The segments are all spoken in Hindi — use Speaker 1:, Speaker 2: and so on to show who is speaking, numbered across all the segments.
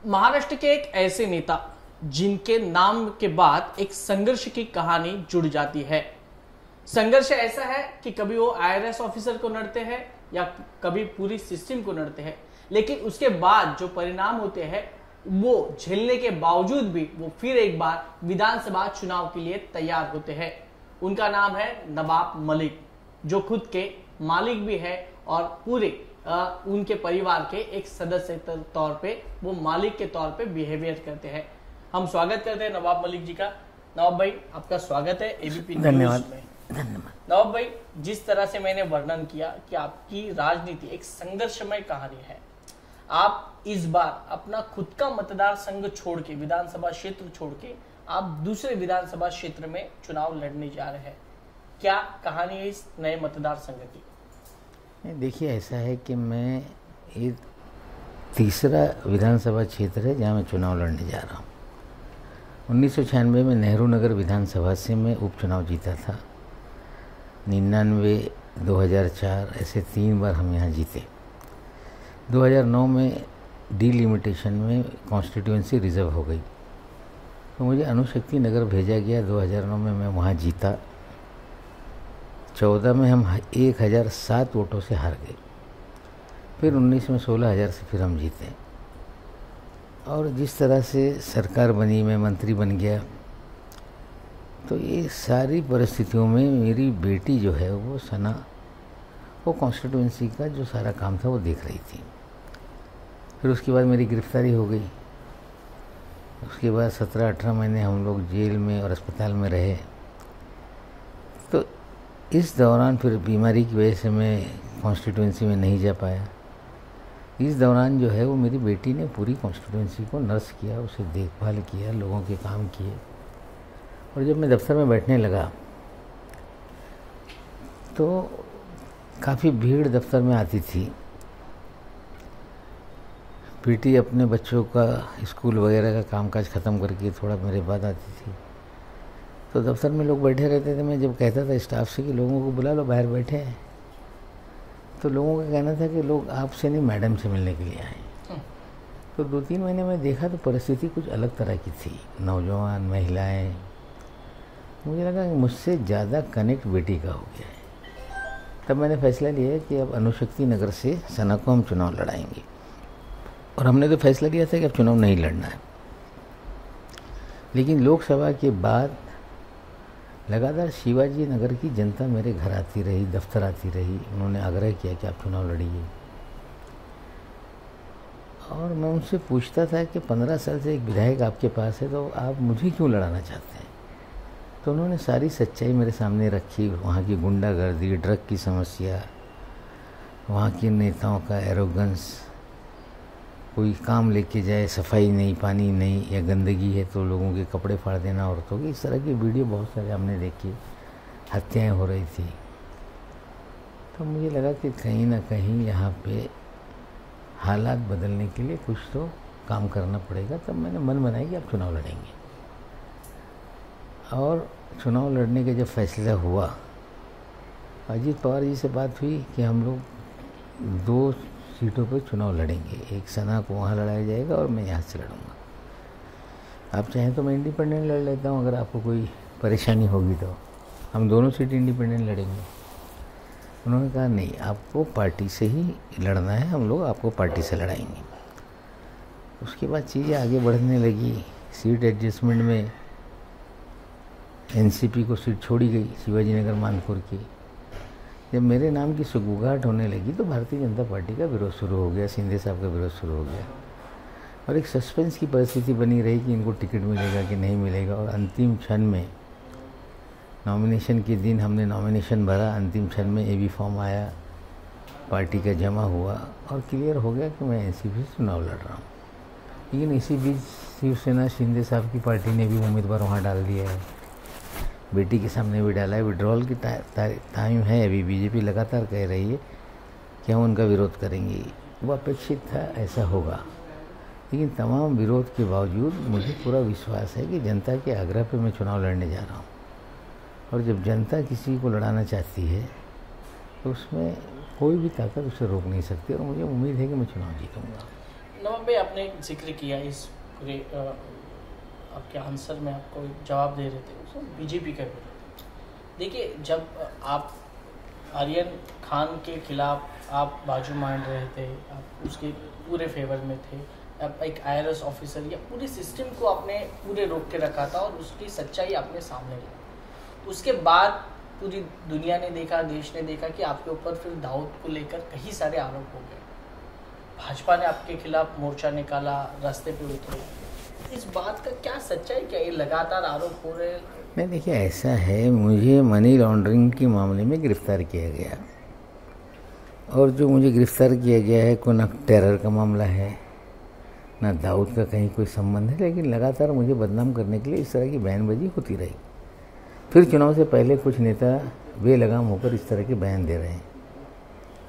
Speaker 1: महाराष्ट्र के एक ऐसे नेता जिनके नाम के बाद एक संघर्ष की कहानी जुड़ जाती है। संघर्ष ऐसा है कि कभी वो आईआरएस ऑफिसर को लड़ते हैं या कभी पूरी सिस्टम को लड़ते हैं, लेकिन उसके बाद जो परिणाम होते हैं वो झेलने के बावजूद भी वो फिर एक बार विधानसभा चुनाव के लिए तैयार होते हैं। उनका नाम है नवाब मलिक, जो खुद के मालिक भी है और पूरे उनके परिवार के एक सदस्य के तौर पे वो मालिक के तौर पे बिहेवियर करते हैं। हम स्वागत करते हैं नवाब मलिक जी का। नवाब भाई, आपका स्वागत है एबीपी न्यूज़ में।
Speaker 2: धन्यवाद।
Speaker 1: नवाब भाई, जिस तरह से मैंने वर्णन किया कि आपकी राजनीति एक संघर्षमय कहानी है, आप इस बार अपना खुद का मतदार संघ छोड़ के, विधानसभा क्षेत्र छोड़ के आप दूसरे विधानसभा क्षेत्र में चुनाव लड़ने जा रहे हैं। क्या कहानी है इस नए मतदार संघ की?
Speaker 2: देखिए, ऐसा है कि मैं ये तीसरा विधानसभा क्षेत्र है जहाँ मैं चुनाव लड़ने जा रहा हूँ। 1996 में नेहरू नगर विधानसभा से मैं उपचुनाव जीता था। 99, 2004 ऐसे 3 बार हम यहाँ जीते। 2009 में डीलिमिटेशन में कॉन्स्टिट्यूएंसी रिजर्व हो गई तो मुझे अनुशक्ति नगर भेजा गया। 2009 में मैं वहाँ जीता। 14 में हम 1007 वोटों से हार गए। फिर 19 में 16,000 से फिर हम जीते। और जिस तरह से सरकार बनी, मैं मंत्री बन गया, तो ये सारी परिस्थितियों में मेरी बेटी जो है वो सना, वो कॉन्स्टिट्यूएंसी का जो सारा काम था वो देख रही थी। फिर उसके बाद मेरी गिरफ्तारी हो गई। उसके बाद 17-18 महीने हम लोग जेल में और अस्पताल में रहे। तो इस दौरान फिर बीमारी की वजह से मैं कॉन्स्टिट्यूएंसी में नहीं जा पाया। इस दौरान जो है वो मेरी बेटी ने पूरी कॉन्स्टिट्यूएंसी को नर्स किया, उसे देखभाल किया, लोगों के काम किए। और जब मैं दफ्तर में बैठने लगा तो काफ़ी भीड़ दफ्तर में आती थी। बेटी अपने बच्चों का स्कूल वगैरह का कामकाज ख़त्म करके थोड़ा मेरे बाद आती थी। तो दफ्तर में लोग बैठे रहते थे। मैं जब कहता था स्टाफ से कि लोगों को बुला लो, बाहर बैठे हैं, तो लोगों का कहना था कि लोग आपसे नहीं मैडम से मिलने के लिए आए। तो 2-3 महीने में देखा तो परिस्थिति कुछ अलग तरह की थी। नौजवान, महिलाएं, मुझे लगा कि मुझसे ज़्यादा कनेक्ट बेटी का हो गया है। तब मैंने फैसला लिया कि अब अनुशक्ति नगर से सना को हम चुनाव लड़ाएंगे। और हमने तो फैसला लिया था कि अब चुनाव नहीं लड़ना है। लेकिन लोकसभा के बाद लगातार शिवाजी नगर की जनता मेरे घर आती रही, दफ्तर आती रही। उन्होंने आग्रह किया कि आप चुनाव लड़िए। और मैं उनसे पूछता था कि 15 साल से एक विधायक आपके पास है तो आप मुझे क्यों लड़ाना चाहते हैं? तो उन्होंने सारी सच्चाई मेरे सामने रखी। वहाँ की गुंडागर्दी, ड्रग की समस्या, वहाँ के नेताओं का एरोगेंस, कोई काम लेके जाए सफाई नहीं, पानी नहीं, या गंदगी है तो लोगों के कपड़े फाड़ देना औरतों की। इस तरह की वीडियो बहुत सारे हमने देखी। हत्याएं हो रही थी। तो मुझे लगा कि कहीं ना कहीं यहाँ पे हालात बदलने के लिए कुछ तो काम करना पड़ेगा। तब मैंने मन बनाया कि अब चुनाव लड़ेंगे। और चुनाव लड़ने का जब फैसला हुआ, अजीत पवार जी से बात हुई कि हम लोग 2 सीटों पर चुनाव लड़ेंगे। एक सना को वहाँ लड़ाया जाएगा और मैं यहाँ से लड़ूंगा। आप चाहें तो मैं इंडिपेंडेंट लड़ लेता हूँ, अगर आपको कोई परेशानी होगी तो। हम दोनों सीट इंडिपेंडेंट लड़ेंगे। उन्होंने कहा नहीं, आपको पार्टी से ही लड़ना है, हम लोग आपको पार्टी से लड़ाएंगे। उसके बाद चीज़ें आगे बढ़ने लगी। सीट एडजस्टमेंट में एनसीपी को सीट छोड़ी गई, शिवाजी नगर मानपुर की। जब मेरे नाम की सुगबुगाहट होने लगी तो भारतीय जनता पार्टी का विरोध शुरू हो गया, शिंदे साहब का विरोध शुरू हो गया। और एक सस्पेंस की परिस्थिति बनी रही कि इनको टिकट मिलेगा कि नहीं मिलेगा। और अंतिम क्षण में, नॉमिनेशन के दिन हमने नॉमिनेशन भरा, अंतिम क्षण में एबी फॉर्म आया, पार्टी का जमा हुआ और क्लियर हो गया कि मैं एनसीपी से चुनाव लड़ रहा हूँ। लेकिन इसी बीच शिवसेना, शिंदे साहब की पार्टी ने भी उम्मीदवार वहाँ डाल दिया है। बेटी के सामने भी डाला है। विड्रॉल की टाइम है। अभी बीजेपी लगातार कह रही है कि हम उनका विरोध करेंगे। वो अपेक्षित था ऐसा होगा। लेकिन तमाम विरोध के बावजूद मुझे पूरा विश्वास है कि जनता के आग्रह पे मैं चुनाव लड़ने जा रहा हूँ। और जब जनता किसी को लड़ाना चाहती है तो उसमें कोई भी ताकत उसे रोक नहीं सकती। और मुझे उम्मीद है कि मैं चुनाव जीतूँगा।
Speaker 1: नवाब भाई, आपने एक जिक्र किया इस पूरे आपके आंसर में, आपको एक जवाब दे रहे थे उसमें बीजेपी का विरोध। देखिए, जब आप आर्यन खान के खिलाफ आप बाजू मान रहे थे, आप उसके पूरे फेवर में थे, आप एक IRS ऑफिसर या पूरे सिस्टम को आपने पूरे रोक के रखा था और उसकी सच्चाई आपने सामने लाई। उसके बाद पूरी दुनिया ने देखा, देश ने देखा कि आपके ऊपर फिर दाऊद को लेकर कई सारे आरोप हो गए। भाजपा ने आपके खिलाफ मोर्चा निकाला, रास्ते पे उतरे। इस बात का क्या सच्चाई, क्या ये लगातार आरोप हो रहे हैं?
Speaker 2: नहीं, देखिए ऐसा है, मुझे मनी लॉन्ड्रिंग के मामले में गिरफ्तार किया गया, और जो मुझे गिरफ्तार किया गया है कोई ना टेरर का मामला है, ना दाऊद का कहीं कोई संबंध है, लेकिन लगातार मुझे बदनाम करने के लिए इस तरह की बयानबाजी होती रही। फिर चुनाव से पहले कुछ नेता बेलगाम होकर इस तरह के बयान दे रहे हैं।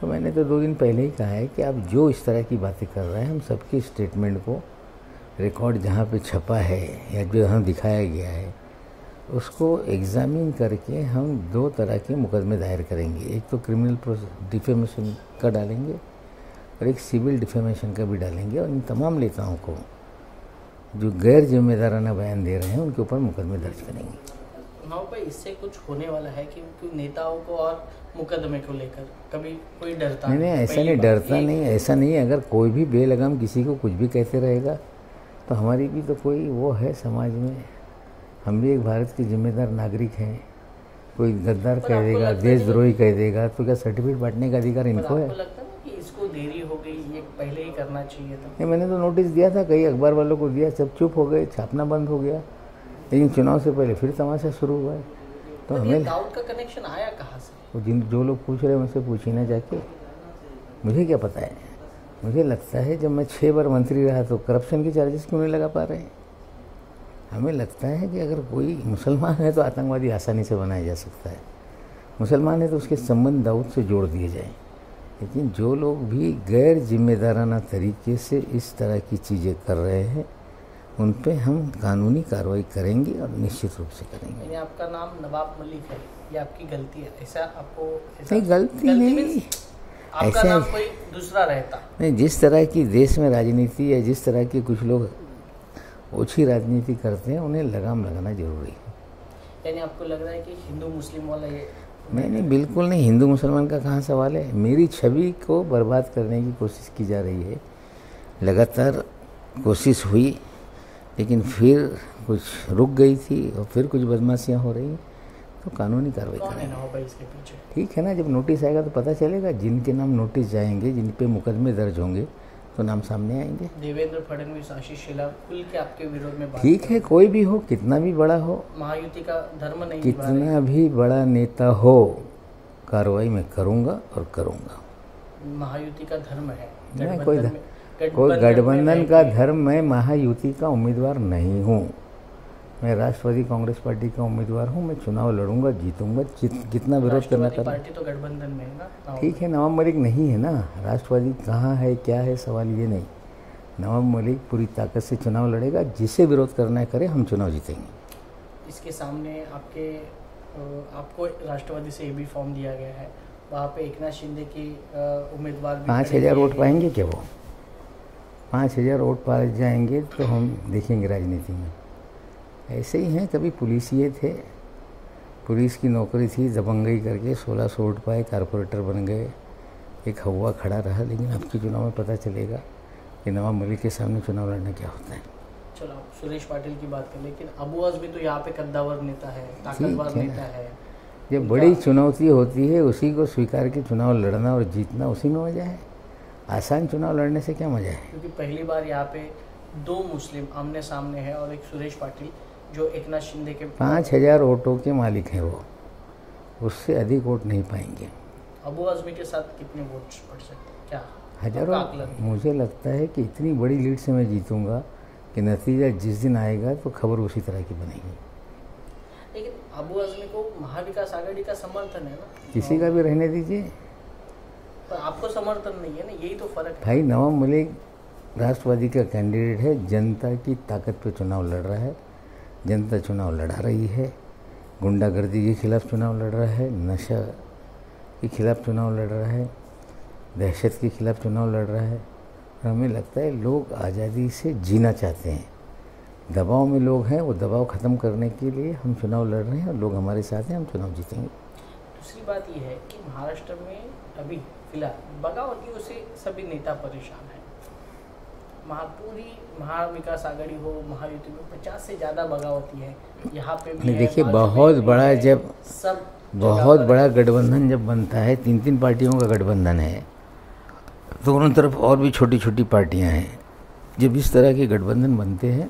Speaker 2: तो मैंने तो 2 दिन पहले ही कहा है कि आप जो इस तरह की बातें कर रहे हैं, हम सबकी स्टेटमेंट को रिकॉर्ड जहाँ पे छपा है या जो हम दिखाया गया है उसको एग्जामिन करके हम 2 तरह के मुकदमे दायर करेंगे। एक तो क्रिमिनल डिफेमेशन का डालेंगे और एक सिविल डिफेमेशन का भी डालेंगे, और इन तमाम नेताओं को जो गैर जिम्मेदाराना बयान दे रहे हैं उनके ऊपर मुकदमे दर्ज करेंगे।
Speaker 1: हाँ भाई, इससे कुछ होने वाला है कि नेताओं को और मुकदमे को लेकर कभी कोई डरता
Speaker 2: नहीं, ऐसा नहीं, डरता नहीं, ऐसा नहीं है। अगर कोई भी बेलगाम किसी को कुछ भी कहते रहेगा तो हमारी भी तो कोई वो है समाज में, हम भी एक भारत के जिम्मेदार नागरिक हैं। कोई गद्दार कह देगा, देशद्रोही कह देगा, तो क्या सर्टिफिकेट बांटने का अधिकार इनको है?
Speaker 1: लगता है कि इसको देरी हो गई, ये पहले ही करना चाहिए था।
Speaker 2: नहीं, मैंने तो नोटिस दिया था, कई अखबार वालों को दिया, सब चुप हो गए, छापना बंद हो गया, लेकिन चुनाव से पहले फिर तमाशा शुरू हुआ है। तो हमें
Speaker 1: दाऊद का कनेक्शन आया कहाँ से?
Speaker 2: जो लोग पूछ रहे हैं उनसे पूछिए ना जाके, मुझे क्या पता है। मुझे लगता है जब मैं 6 बार मंत्री रहा तो करप्शन के चार्जेस क्यों नहीं लगा पा रहे हैं। हमें लगता है कि अगर कोई मुसलमान है तो आतंकवादी आसानी से बनाया जा सकता है, मुसलमान है तो उसके संबंध दाऊद से जोड़ दिए जाए। लेकिन जो लोग भी गैर जिम्मेदाराना तरीके से इस तरह की चीज़ें कर रहे हैं उन पे हम कानूनी कार्रवाई करेंगे और निश्चित रूप से करेंगे।
Speaker 1: यानी आपका नाम नवाब मलिक है, ये आपकी गलती है, ऐसा आपको?
Speaker 2: नहीं, गलती नहीं,
Speaker 1: आपका
Speaker 2: ऐसा
Speaker 1: नाम कोई दूसरा रहता
Speaker 2: नहीं। जिस तरह की देश में राजनीति है, जिस तरह के कुछ लोग ओछी राजनीति करते हैं, उन्हें लगाम लगाना जरूरी है।
Speaker 1: यानी आपको लग रहा है कि हिंदू मुस्लिम वाला ये?
Speaker 2: नहीं, बिल्कुल नहीं। हिंदू मुसलमान का कहाँ सवाल है। मेरी छवि को बर्बाद करने की कोशिश की जा रही है, लगातार कोशिश हुई, लेकिन फिर कुछ रुक गई थी और फिर कुछ बदमाशियाँ हो रही, तो कानूनी कार्रवाई करेंगे।
Speaker 1: इसके पीछे
Speaker 2: ठीक है ना, जब नोटिस आएगा तो पता चलेगा। जिनके नाम नोटिस जाएंगे, जिन पे मुकदमे दर्ज होंगे, तो नाम सामने आएंगे।
Speaker 1: देवेंद्र फडणवीस, आशीष शेलार खुल के आपके विरोध में बात
Speaker 2: ठीक है, कोई भी हो, कितना भी बड़ा हो,
Speaker 1: महायुति का धर्म नहीं,
Speaker 2: कितना भी बड़ा नेता हो, कार्रवाई मैं करूँगा और करूँगा।
Speaker 1: महायुति का धर्म है,
Speaker 2: कोई गठबंधन का धर्म। मैं महायुति का उम्मीदवार नहीं हूँ, मैं राष्ट्रवादी कांग्रेस पार्टी का उम्मीदवार हूँ। मैं चुनाव लड़ूंगा, जीतूंगा, कितना विरोध करना करना।
Speaker 1: पार्टी तो गठबंधन में है ना।
Speaker 2: ठीक है, नवाब मलिक नहीं है ना। राष्ट्रवादी कहाँ है, क्या है, सवाल ये नहीं। नवाब मलिक पूरी ताकत से चुनाव लड़ेगा, जिसे विरोध करना है करे, हम चुनाव जीतेंगे।
Speaker 1: इसके सामने आपको राष्ट्रवादी से भी फॉर्म दिया गया है, वहाँ पे एकनाथ शिंदे की उम्मीदवार
Speaker 2: 5,000 वोट पाएंगे क्या? वो 5,000 वोट पा जाएंगे तो हम देखेंगे राजनीति में। ऐसे ही हैं, कभी पुलिसिए थे, पुलिस की नौकरी थी, दबंगई करके 1600 वोट पाए, कारपोरेटर बन गए, एक हवा खड़ा रहा। लेकिन अब के चुनाव में पता चलेगा कि नवाब मलिक के सामने चुनाव लड़ना क्या होता है।
Speaker 1: चलो, आप सुरेश पाटिल की बात करें, लेकिन अबू आज़मी तो यहाँ पे कद्दावर नेता है, ताकतवर नेता है।
Speaker 2: जब बड़ी चुनौती होती है उसी को स्वीकार के चुनाव लड़ना और जीतना, उसी में मजा है। आसान चुनाव लड़ने से क्या मजा है?
Speaker 1: क्योंकि पहली बार यहाँ पे 2 मुस्लिम आमने सामने है और एक सुरेश पाटिल जो एकनाथ शिंदे के
Speaker 2: 5,000 वोटों के मालिक हैं वो, उससे अधिक वोट नहीं पाएंगे।
Speaker 1: अबू आज़मी के साथ कितने वोट पड़ सकते हैं, क्या
Speaker 2: हजारों? मुझे लगता है कि इतनी बड़ी लीड से मैं जीतूंगा कि नतीजा जिस दिन आएगा तो खबर उसी तरह की बनेगी।
Speaker 1: लेकिन अबू आज़मी को महाविकास आघाड़ी का समर्थन है ना।
Speaker 2: किसी का भी रहने दीजिए,
Speaker 1: पर आपको समर्थन नहीं है ना, यही तो फर्क है।
Speaker 2: भाई, नवाब मलिक राष्ट्रवादी का कैंडिडेट है, जनता की ताकत पे चुनाव लड़ रहा है, जनता चुनाव लड़ा रही है, गुंडागर्दी के खिलाफ चुनाव लड़ रहा है, नशा के खिलाफ चुनाव लड़ रहा है, दहशत के खिलाफ चुनाव लड़ रहा है, हमें लगता है लोग आज़ादी से जीना चाहते हैं। दबाव में लोग हैं, वो दबाव ख़त्म करने के लिए हम चुनाव लड़ रहे हैं और लोग हमारे साथ हैं, हम चुनाव जीतेंगे।
Speaker 1: दूसरी बात यह है कि महाराष्ट्र में अभी फिलहाल बगावतियों से सभी नेता परेशान हैं। पूरी महाविकास आघाड़ी हो, महायुति में 50 से ज़्यादा बगावती है। यहाँ पे भी
Speaker 2: देखिए, बहुत बड़ा गठबंधन जब बनता है, 3 पार्टियों का गठबंधन है, दोनों तरफ और भी छोटी छोटी पार्टियां हैं। जब इस तरह के गठबंधन बनते हैं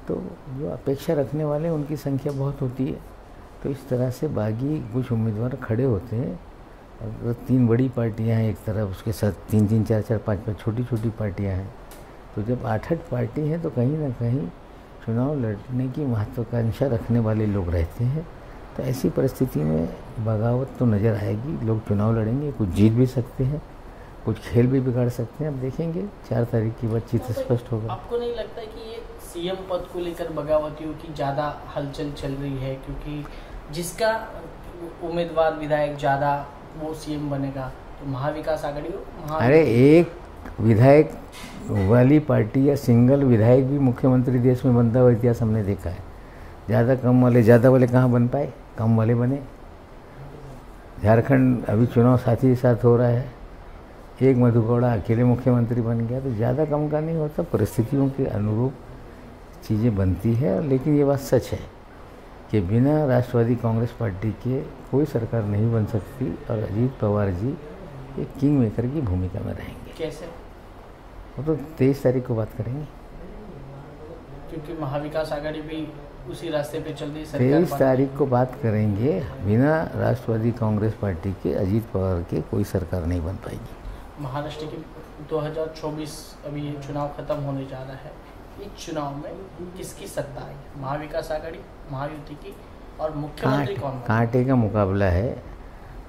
Speaker 2: तो जो अपेक्षा रखने वाले उनकी संख्या बहुत होती है, तो इस तरह से बागी कुछ उम्मीदवार खड़े होते हैं। अगर 3 बड़ी पार्टियां हैं एक तरफ, उसके साथ 3-3, 4-4, 5-5 छोटी छोटी पार्टियां हैं, तो जब 8-8 पार्टी हैं तो कहीं ना कहीं चुनाव लड़ने की महत्वाकांक्षा रखने वाले लोग रहते हैं। तो ऐसी परिस्थिति में बगावत तो नज़र आएगी। लोग चुनाव लड़ेंगे, कुछ जीत भी सकते हैं, कुछ खेल भी बिगाड़ सकते हैं। अब देखेंगे, 4 तारीख की बात चित्र स्पष्ट होगा।
Speaker 1: आपको नहीं लगता कि ये सीएम पद को लेकर बगावतियों की ज़्यादा हलचल चल रही है, क्योंकि जिसका उम्मीदवार विधायक ज़्यादा वो सीएम बनेगा, तो महाविकास आघाड़ी हो।
Speaker 2: अरे एक विधायक वाली पार्टी या सिंगल विधायक भी मुख्यमंत्री देश में बनता हुआ इतिहास हमने देखा है। ज़्यादा वाले कहाँ बन पाए, कम वाले बने। झारखंड अभी चुनाव साथ ही साथ हो रहा है, एक मधु गौड़ा अकेले मुख्यमंत्री बन गया। तो ज़्यादा कम का नहीं होता, परिस्थितियों के अनुरूप चीज़ें बनती है। लेकिन ये बात सच है कि बिना राष्ट्रवादी कांग्रेस पार्टी के कोई सरकार नहीं बन सकती, और अजीत पवार जी एक किंग मेकर की भूमिका में रहेंगे।
Speaker 1: कैसे?
Speaker 2: वो तो 23 तारीख को बात करेंगे,
Speaker 1: क्योंकि महाविकास आघाड़ी भी उसी रास्ते पे चल रही है।
Speaker 2: 23 तारीख को बात करेंगे। बिना राष्ट्रवादी कांग्रेस पार्टी के, अजीत पवार के कोई सरकार नहीं बन पाएगी।
Speaker 1: महाराष्ट्र की 2024 अभी ये चुनाव खत्म होने जा रहा है। इस चुनाव में किसकी सत्ता है? महाविकास आघाड़ी, महायुति की, और मुख्यमंत्री कौन?
Speaker 2: कांटे का मुकाबला है।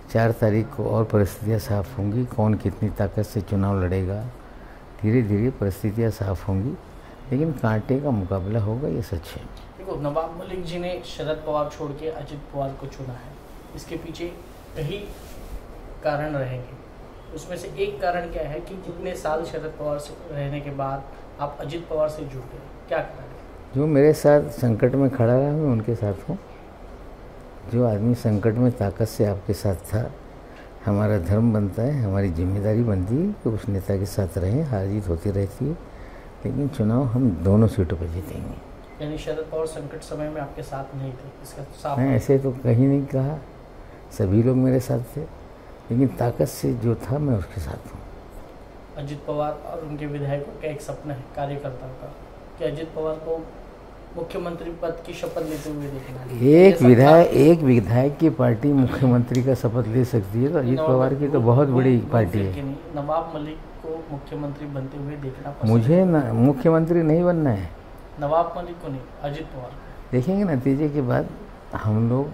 Speaker 2: 4 तारीख को और परिस्थितियाँ साफ होंगी, कौन कितनी ताकत से चुनाव लड़ेगा। धीरे धीरे परिस्थितियाँ साफ होंगी, लेकिन कांटे का मुकाबला होगा, ये सच है।
Speaker 1: देखो, नवाब मलिक जी ने शरद पवार छोड़ के अजित पवार को चुना है। इसके पीछे कई कारण रहेंगे। उसमें से एक कारण क्या है कि कितने साल शरद पवार से रहने के बाद आप अजित पवार से जुड़ गए, क्या कारण है?
Speaker 2: जो मेरे साथ संकट में खड़ा रहा, मैं उनके साथ हूँ। जो आदमी संकट में ताकत से आपके साथ था, हमारा धर्म बनता है, हमारी जिम्मेदारी बनती है कि उस नेता के साथ रहें। हार जीत होती रहती है, लेकिन चुनाव हम दोनों सीटों पर जीतेंगे।
Speaker 1: यानी शरद पवार संकट समय में आपके साथ नहीं थे, इसका साफ?
Speaker 2: मैं ऐसे तो कहीं नहीं कहा, सभी लोग मेरे साथ थे, लेकिन ताकत से जो था मैं उसके साथ हूँ।
Speaker 1: अजित पवार और उनके विधायकों का एक सपना है, कार्यकर्ताओं का, कि अजित पवार को मुख्यमंत्री पद की शपथ लेते हुए देखना है।
Speaker 2: एक विधायक की पार्टी मुख्यमंत्री का शपथ ले सकती है, तो अजित पवार की तो बहुत बड़ी पार्टी है।
Speaker 1: नवाब मलिक को मुख्यमंत्री बनते हुए देखना पसंद?
Speaker 2: मुझे मुख्यमंत्री नहीं बनना है।
Speaker 1: नवाब मलिक को नहीं, अजित पवार को।
Speaker 2: देखेंगे नतीजे के बाद, हम लोग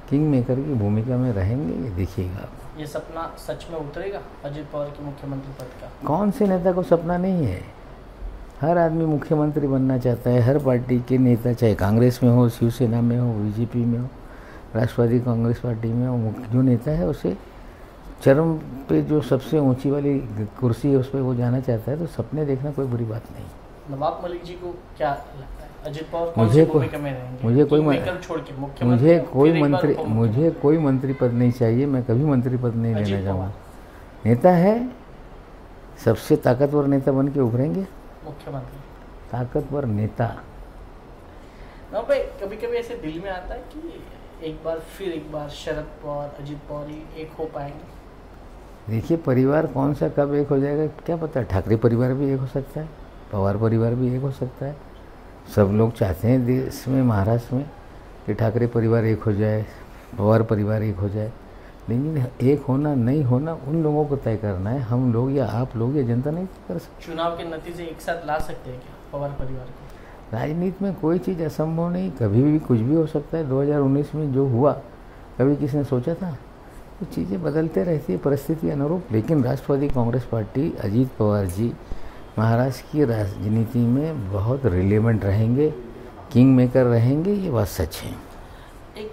Speaker 2: किंग मेकर की भूमिका में रहेंगे, ये देखिएगा।
Speaker 1: ये सपना सच में उतरेगा अजित पवार के मुख्यमंत्री पद का?
Speaker 2: कौन से नेता को सपना नहीं है? हर आदमी मुख्यमंत्री बनना चाहता है। हर पार्टी के नेता, चाहे कांग्रेस में हो, शिवसेना में हो, बीजेपी में हो, राष्ट्रवादी कांग्रेस पार्टी में हो, जो नेता है उसे चरम पे जो सबसे ऊंची वाली कुर्सी है उस पर वो जाना चाहता है। तो सपने देखना कोई बुरी बात नहीं।
Speaker 1: नवाब मलिक जी को क्या लगता है, अजित पवार
Speaker 2: मुझे कोई मंत्री पद नहीं चाहिए। मैं कभी मंत्री पद नहीं लेना चाहूँगा। नेता है, सबसे ताकतवर नेता बन के उभरेंगे।
Speaker 1: मुख्यमंत्री
Speaker 2: ताकतवर नेता।
Speaker 1: भाई, कभी कभी ऐसे दिल में आता है कि एक बार शरद पवार, अजित पवार ही एक हो पाएंगे।
Speaker 2: देखिए, परिवार कौन सा कब एक हो जाएगा क्या पता। ठाकरे परिवार भी एक हो सकता है, पवार परिवार भी एक हो सकता है। सब लोग चाहते हैं देश में, महाराष्ट्र में, कि ठाकरे परिवार एक हो जाए, पवार परिवार एक हो जाए। लेकिन एक होना नहीं होना उन लोगों को तय करना है। हम लोग या आप लोग या जनता नहीं कर सकते।
Speaker 1: चुनाव के नतीजे एक साथ ला सकते हैं क्या पवार परिवार को?
Speaker 2: राजनीति में कोई चीज़ असंभव नहीं, कभी भी कुछ भी हो सकता है। 2019 में जो हुआ, कभी किसने सोचा था? तो चीज़ें बदलते रहती है परिस्थिति अनुरूप। लेकिन राष्ट्रवादी कांग्रेस पार्टी, अजीत पवार जी महाराष्ट्र की राजनीति में बहुत रिलेवेंट रहेंगे, किंग मेकर रहेंगे, ये बात सच है।
Speaker 1: एक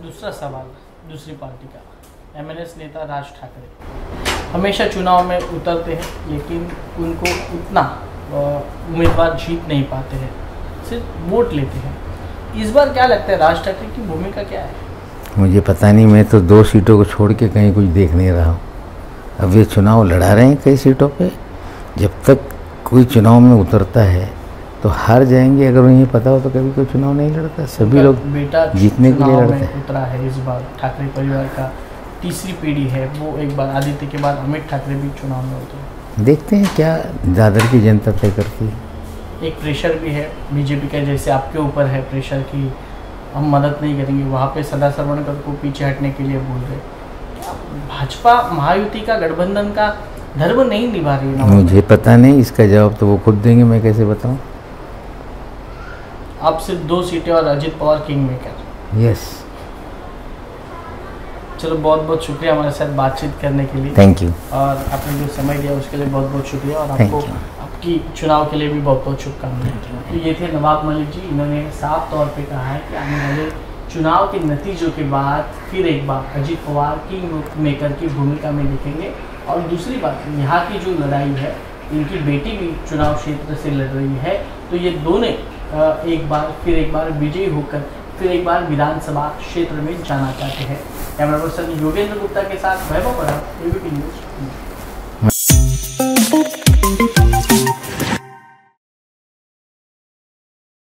Speaker 1: दूसरा सवाल दूसरी पार्टी का, एमएनएस नेता राज ठाकरे हमेशा चुनाव में उतरते हैं, लेकिन उनको उतना उम्मीदवार जीत नहीं पाते हैं, सिर्फ वोट लेते हैं। इस बार क्या लगता है, राज ठाकरे की भूमिका क्या है?
Speaker 2: मुझे पता नहीं, मैं तो 2 सीटों को छोड़ के कहीं कुछ देख नहीं रहा हूँ। अब ये चुनाव लड़ा रहे हैं कई सीटों पे। जब तक कोई चुनाव में उतरता है तो हार जाएंगे। अगर उन्हें पता हो तो कभी कोई चुनाव नहीं लड़ता। सभी लोग
Speaker 1: बेटा
Speaker 2: जीतने के लिए लड़ते हैं।
Speaker 1: उतरा है इस बार, ठाकरे परिवार का तीसरी पीढ़ी है वो। एक बार आदित्य के बाद अमित ठाकरे भी चुनाव में उतरे।
Speaker 2: देखते हैं क्या दादर की जनता तय करती है।
Speaker 1: एक प्रेशर भी है बीजेपी का, जैसे आपके ऊपर है प्रेशर की हम मदद नहीं करेंगे, वहाँ पे सदा सरवणकर को पीछे हटने के लिए बोल रहे। क्या भाजपा महायुति का, गठबंधन का धर्म नहीं निभा रही है?
Speaker 2: मुझे पता नहीं, इसका जवाब तो वो खुद देंगे, मैं कैसे बताऊं।
Speaker 1: आप सिर्फ 2 सीटें और Ajit Pawar king maker.
Speaker 2: Yes.
Speaker 1: चलो बहुत बहुत शुक्रिया हमारे साथ बातचीत करने के लिए।
Speaker 2: Thank you.
Speaker 1: और आपने जो समय दिया उसके लिए बहुत बहुत शुक्रिया, और आपको आपकी चुनाव के लिए भी बहुत बहुत शुभकामनाएं। तो ये थे नवाब मलिक जी। इन्होंने साफ तौर पे कहा है कि आने वाले चुनाव के नतीजों के बाद फिर एक बार अजित पवार किंग मेकर की भूमिका में दिखेंगे। और दूसरी बात, यहाँ की जो लड़ाई है, इनकी बेटी भी चुनाव क्षेत्र से लड़ रही है, तो ये दोनों एक बार विजयी होकर फिर एक बार विधानसभा क्षेत्र में जाना चाहते हैं। कैमरा पर्सन योगेंद्र गुप्ता के साथ वैभव पराग, एबीपी न्यूज।